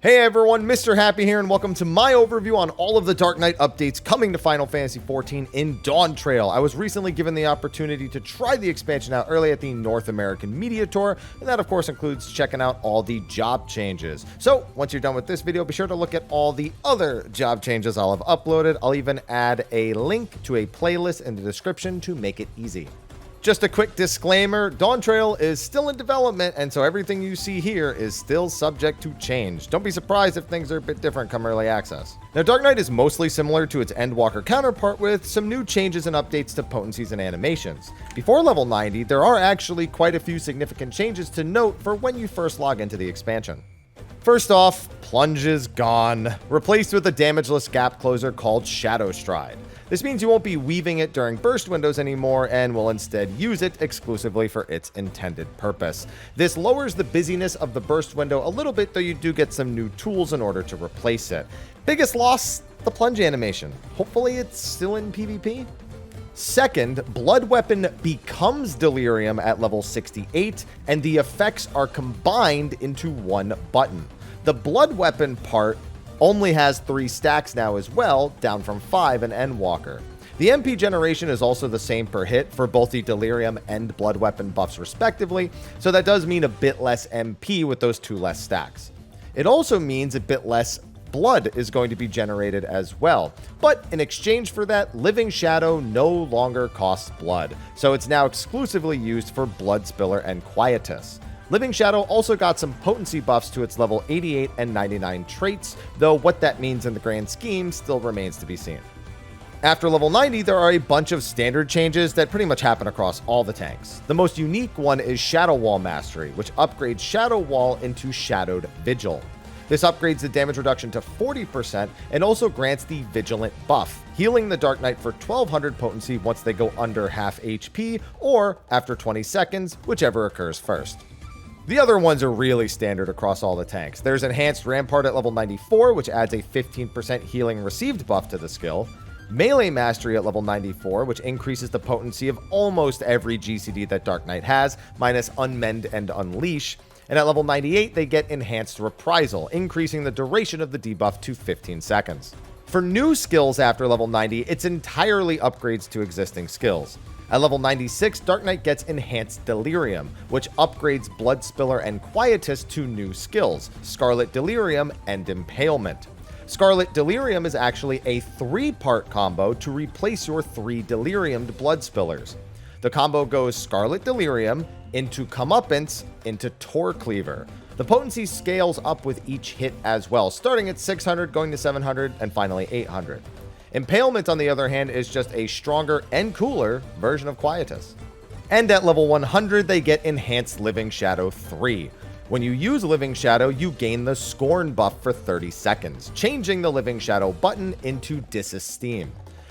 Hey everyone, Mr. Happy here, and welcome to my overview on all of the Dark Knight updates coming to Final Fantasy XIV in Dawntrail. I was recently given the opportunity to try the expansion out early at the North American Media Tour, and that of course includes checking out all the job changes. So, once you're done with this video, be sure to look at all the other job changes I'll have uploaded. I'll even add a link to a playlist in the description to make it easy. Just a quick disclaimer, Dawntrail is still in development, and so everything you see here is still subject to change. Don't be surprised if things are a bit different come early access. Now, Dark Knight is mostly similar to its Endwalker counterpart with some new changes and updates to potencies and animations. Before level 90, there are actually quite a few significant changes to note for when you first log into the expansion. First off, Plunge is gone, replaced with a damageless gap closer called Shadow Stride. This means you won't be weaving it during burst windows anymore and will instead use it exclusively for its intended purpose. This lowers the busyness of the burst window a little bit, though you do get some new tools in order to replace it. Biggest loss, the plunge animation. Hopefully it's still in PvP. Second, Blood Weapon becomes Delirium at level 68, and the effects are combined into one button. The Blood Weapon part only has 3 stacks now as well, down from 5 in Endwalker. The MP generation is also the same per hit for both the Delirium and Blood Weapon buffs respectively, so that does mean a bit less MP with those 2 less stacks. It also means a bit less blood is going to be generated as well, but in exchange for that, Living Shadow no longer costs blood, so it's now exclusively used for Blood Spiller and Quietus. Living Shadow also got some potency buffs to its level 88 and 99 traits, though what that means in the grand scheme still remains to be seen. After level 90, there are a bunch of standard changes that pretty much happen across all the tanks. The most unique one is Shadow Wall Mastery, which upgrades Shadow Wall into Shadowed Vigil. This upgrades the damage reduction to 40% and also grants the Vigilant buff, healing the Dark Knight for 1200 potency once they go under half HP, or after 20 seconds, whichever occurs first. The other ones are really standard across all the tanks. There's Enhanced Rampart at level 94, which adds a 15% healing received buff to the skill. Melee Mastery at level 94, which increases the potency of almost every GCD that Dark Knight has, minus Unmend and Unleash. And at level 98, they get Enhanced Reprisal, increasing the duration of the debuff to 15 seconds. For new skills after level 90, it's entirely upgrades to existing skills. At level 96, Dark Knight gets Enhanced Delirium, which upgrades Blood Spiller and Quietus to new skills, Scarlet Delirium and Impalement. Scarlet Delirium is actually a 3-part combo to replace your 3 Deliriumed Blood Spillers. The combo goes Scarlet Delirium into Comeuppance into Tor Cleaver. The potency scales up with each hit as well, starting at 600, going to 700, and finally 800. Impalement, on the other hand, is just a stronger and cooler version of Quietus. And at level 100, they get Enhanced Living Shadow 3. When you use Living Shadow, you gain the Scorn buff for 30 seconds, changing the Living Shadow button into Disesteem.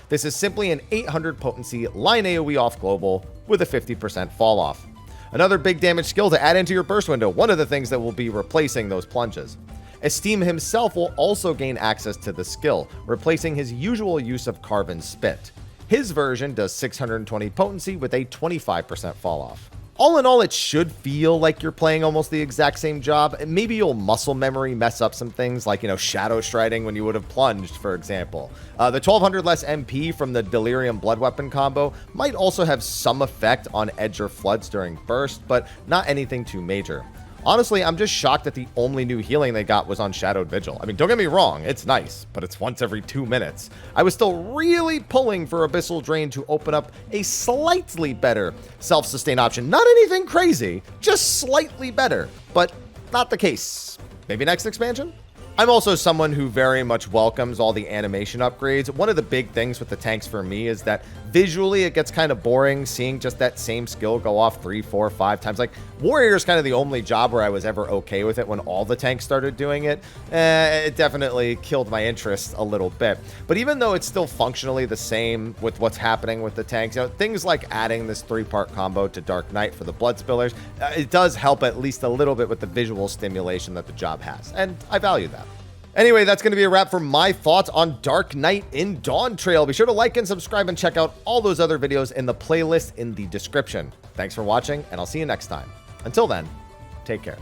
This is simply an 800 potency line AoE off global with a 50% fall off. Another big damage skill to add into your burst window, one of the things that will be replacing those plunges. Esteem himself will also gain access to the skill, replacing his usual use of Carven Spit. His version does 620 potency with a 25% fall off. All in all, it should feel like you're playing almost the exact same job. Maybe you'll muscle memory mess up some things like, shadow striding when you would have plunged, for example. The 1200 less MP from the Delirium Blood Weapon combo might also have some effect on edge or floods during burst, but not anything too major. Honestly, I'm just shocked that the only new healing they got was on Shadowed Vigil. I mean, don't get me wrong, it's nice, but it's once every 2 minutes. I was still really pulling for Abyssal Drain to open up a slightly better self-sustain option. Not anything crazy, just slightly better, but not the case. Maybe next expansion? I'm also someone who very much welcomes all the animation upgrades. One of the big things with the tanks for me is that visually it gets kind of boring seeing just that same skill go off 3, 4, 5 times. Like, Warrior's kind of the only job where I was ever okay with it when all the tanks started doing it. It definitely killed my interest a little bit. But even though it's still functionally the same with what's happening with the tanks, things like adding this 3-part combo to Dark Knight for the Blood Spillers, it does help at least a little bit with the visual stimulation that the job has. And I value that. Anyway, that's going to be a wrap for my thoughts on Dark Knight in Dawntrail. Be sure to like and subscribe and check out all those other videos in the playlist in the description. Thanks for watching, and I'll see you next time. Until then, take care.